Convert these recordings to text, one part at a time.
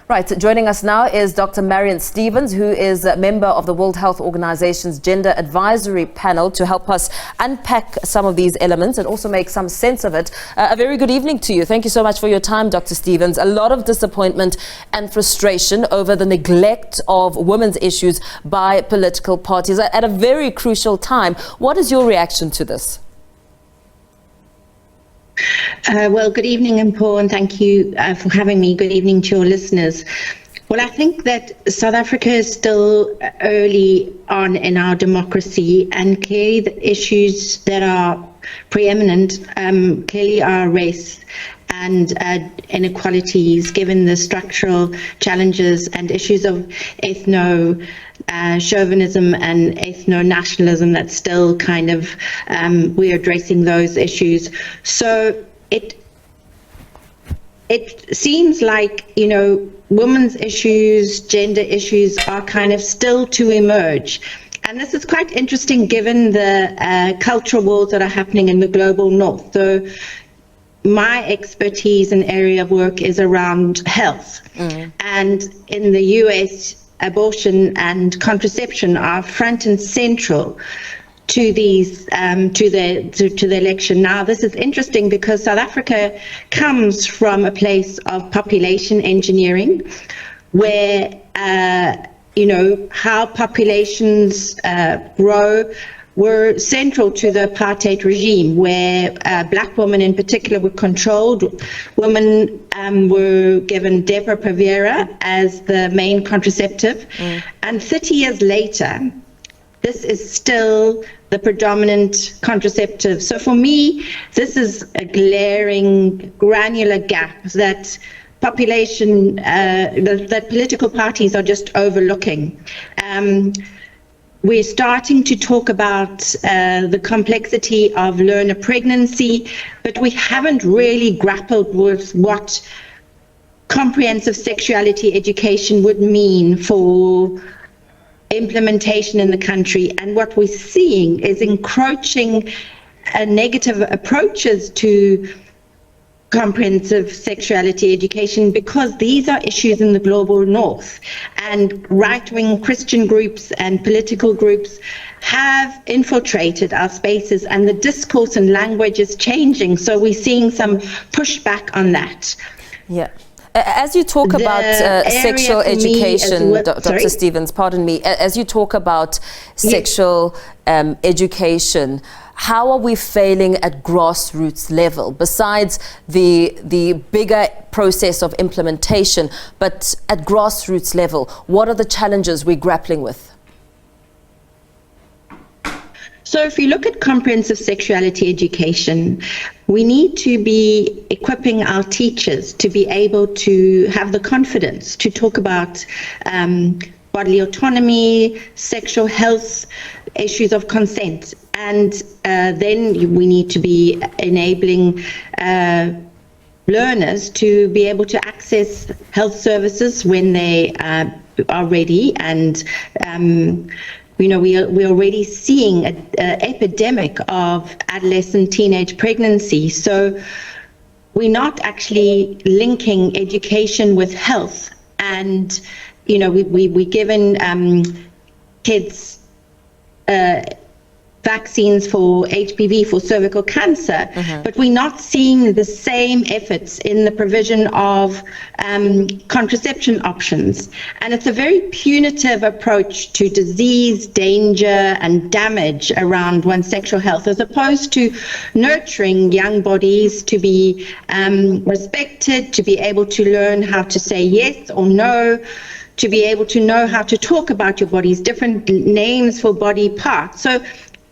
Right, joining us now is Dr. Marion Stevens, who is a member of the World Health Organization's Gender Advisory Panel, to help us unpack some of these elements and also make some sense of it. A very good evening to you. Thank you so much for your time, Dr. Stevens. A lot of disappointment and frustration over the neglect of women's issues by political parties at a very crucial time. What is your reaction to this? Well, good evening, Mpho, and thank you for having me. Good evening to your listeners. Well, I think that South Africa is still early on in our democracy, and clearly the issues that are preeminent clearly are race and inequalities, given the structural challenges and issues of chauvinism and ethno-nationalism that still kind of we're addressing those issues. So it seems like, you know, women's issues, gender issues are kind of still to emerge. And this is quite interesting given the cultural wars that are happening in the global north. So my expertise and area of work is around health. And in the US, abortion and contraception are front and central to these to the election. Now, this is interesting because South Africa comes from a place of population engineering, where you know, how populations grow were central to the apartheid regime, where black women in particular were controlled. Women were given Depo-Provera as the main contraceptive. And 30 years later, this is still the predominant contraceptive. So for me, this is a glaring, granular gap that population, that political parties are just overlooking. We're starting to talk about the complexity of learner pregnancy, but we haven't really grappled with what comprehensive sexuality education would mean for implementation in the country. And what we're seeing is encroaching negative approaches to comprehensive sexuality education, because these are issues in the global north, and right-wing Christian groups and political groups have infiltrated our spaces, and the discourse and language is changing. So we're seeing some pushback on that. Yeah. As you talk about sexual education, Dr. Stevens, pardon me, as you talk about sexual education, how are we failing at grassroots level, besides the bigger process of implementation, but at grassroots level, what are the challenges we're grappling with? So if you look at comprehensive sexuality education, we need to be equipping our teachers to be able to have the confidence to talk about bodily autonomy, sexual health, issues of consent. And then we need to be enabling learners to be able to access health services when they are ready. And you know, we're already seeing an epidemic of adolescent teenage pregnancy. So we're not actually linking education with health. And, you know, we're given kids vaccines for HPV, for cervical cancer, but we're not seeing the same efforts in the provision of contraception options. And it's a very punitive approach to disease, danger, and damage around one's sexual health, as opposed to nurturing young bodies to be respected, to be able to learn how to say yes or no, to be able to know how to talk about your body's different names for body parts. So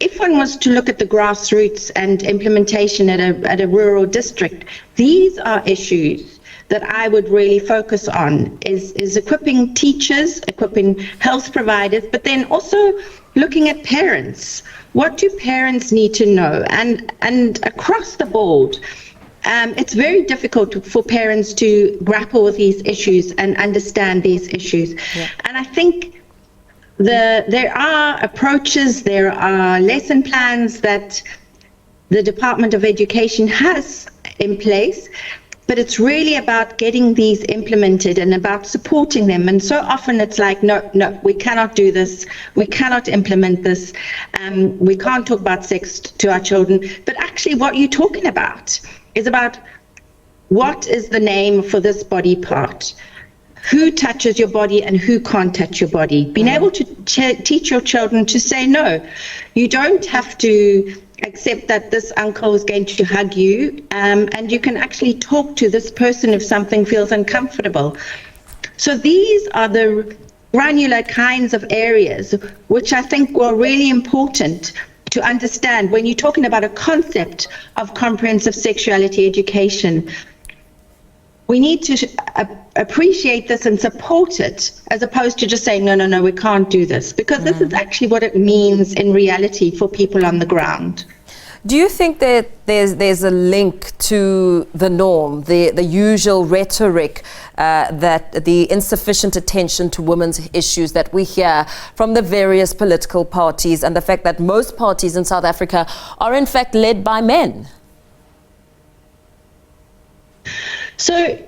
if one was to look at the grassroots and implementation at a rural district, these are issues that I would really focus on, is equipping teachers, equipping health providers, but then also looking at parents. What do parents need to know? And across the board, it's very difficult for parents to grapple with these issues and understand these issues. And I think there are approaches, there are lesson plans that the Department of Education has in place, but it's really about getting these implemented and about supporting them. And so often it's like, no, we cannot do this. We cannot implement this. We can't talk about sex to our children. But actually what you're talking about is about what is the name for this body part, who touches your body and who can't touch your body. Being able to teach your children to say no. You don't have to accept that this uncle is going to hug you, and you can actually talk to this person if something feels uncomfortable. So these are the granular kinds of areas which I think were really important to understand when you're talking about a concept of comprehensive sexuality education. We need to appreciate this and support it, as opposed to just saying, no, we can't do this, because this is actually what it means in reality for people on the ground. Do you think that there's a link to the norm, the usual rhetoric that the insufficient attention to women's issues that we hear from the various political parties, and the fact that most parties in South Africa are in fact led by men? So,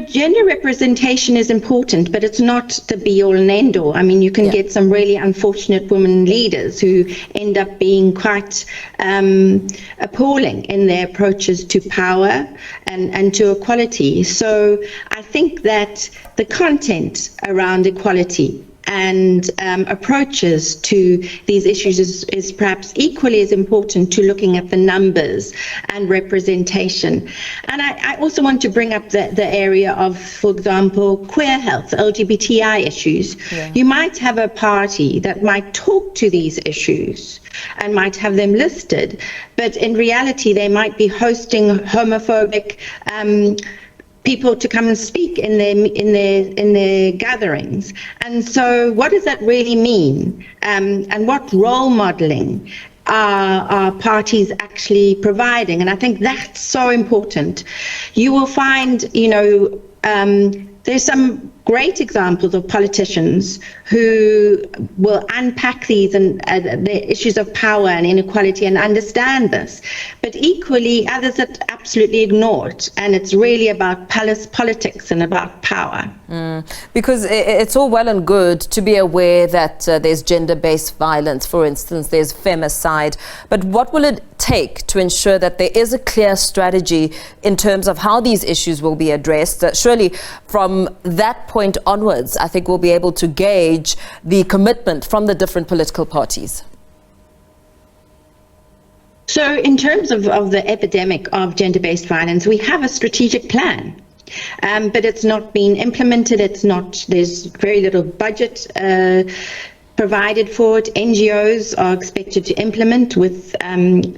gender representation is important, but it's not the be-all and end-all. I mean, you can get some really unfortunate women leaders who end up being quite appalling in their approaches to power and to equality. So I think that the content around equality and approaches to these issues is perhaps equally as important to looking at the numbers and representation. And I also want to bring up the area of, for example, queer health, LGBTI issues. You might have a party that might talk to these issues and might have them listed, but in reality they might be hosting homophobic people to come and speak in their gatherings. And so what does that really mean? And what role modeling are parties actually providing? And I think that's so important. You will find, there's some great examples of politicians who will unpack these and the issues of power and inequality and understand this, but equally others that absolutely ignore it, and it's really about palace politics and about power. Because it's all well and good to be aware that there's gender-based violence, for instance, there's femicide, but what will it take to ensure that there is a clear strategy in terms of how these issues will be addressed? Surely from that point onwards, I think we'll be able to gauge the commitment from the different political parties. So in terms of the epidemic of gender-based violence, we have a strategic plan. But it's not been implemented. There's very little budget provided for it. NGOs are expected to implement with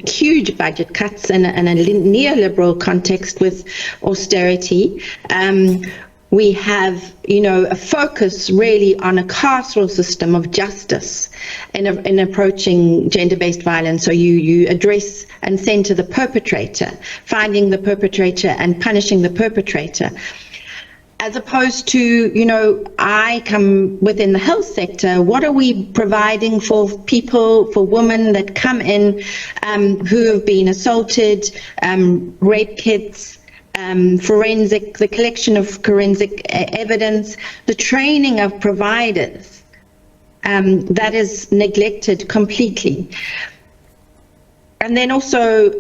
huge budget cuts in a neoliberal context with austerity. We have, a focus really on a carceral system of justice in approaching gender-based violence. So you address and center the perpetrator, finding the perpetrator and punishing the perpetrator. As opposed to, I come within the health sector, what are we providing for people, for women that come in who have been assaulted, rape kits, the collection of forensic evidence, the training of providers, that is neglected completely. And then also,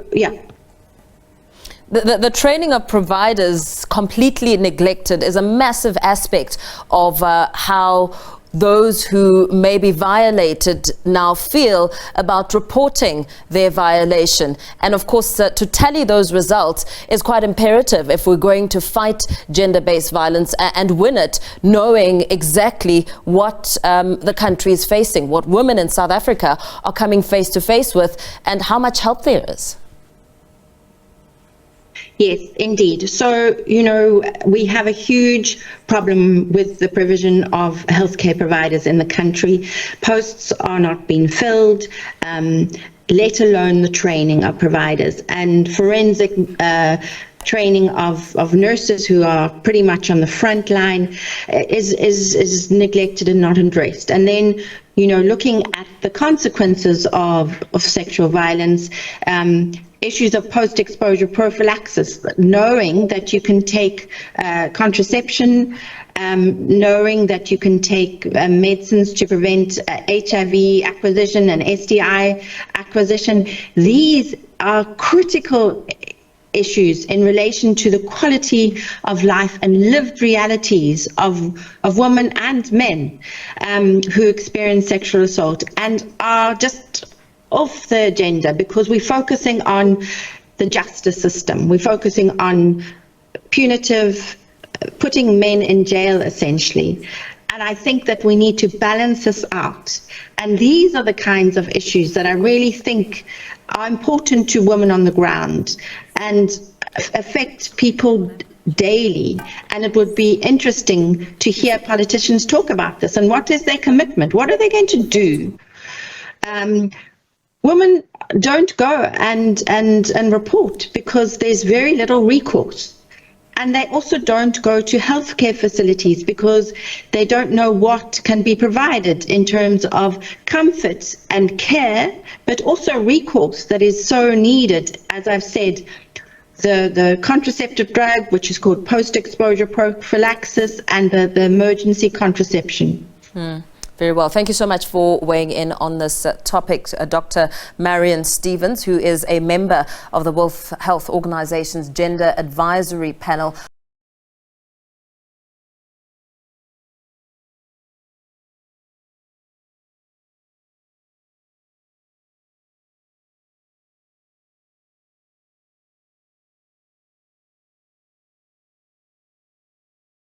The training of providers completely neglected is a massive aspect of how those who may be violated now feel about reporting their violation. And of course, to tally those results is quite imperative if we're going to fight gender-based violence and win it, knowing exactly what the country is facing, what women in South Africa are coming face to face with, and how much help there is. Yes, indeed. So, we have a huge problem with the provision of healthcare providers in the country. Posts are not being filled, let alone the training of providers. And forensic training of nurses who are pretty much on the front line is neglected and not addressed. And then looking at the consequences of sexual violence, issues of post-exposure prophylaxis, knowing that you can take contraception, knowing that you can take medicines to prevent HIV acquisition and STI acquisition. These are critical issues in relation to the quality of life and lived realities of women and men who experience sexual assault, and are just off the agenda because we're focusing on the justice system. We're focusing on punitive, putting men in jail essentially. And I think that we need to balance this out. And these are the kinds of issues that I really think are important to women on the ground and affect people daily. And it would be interesting to hear politicians talk about this and what is their commitment? What are they going to do? Women don't go and report because there's very little recourse. And they also don't go to healthcare facilities because they don't know what can be provided in terms of comfort and care, but also recourse that is so needed. As I've said, the contraceptive drug, which is called post-exposure prophylaxis, and the emergency contraception. Very well. Thank you so much for weighing in on this topic, Dr. Marion Stephens, who is a member of the World Health Organization's Gender Advisory Panel.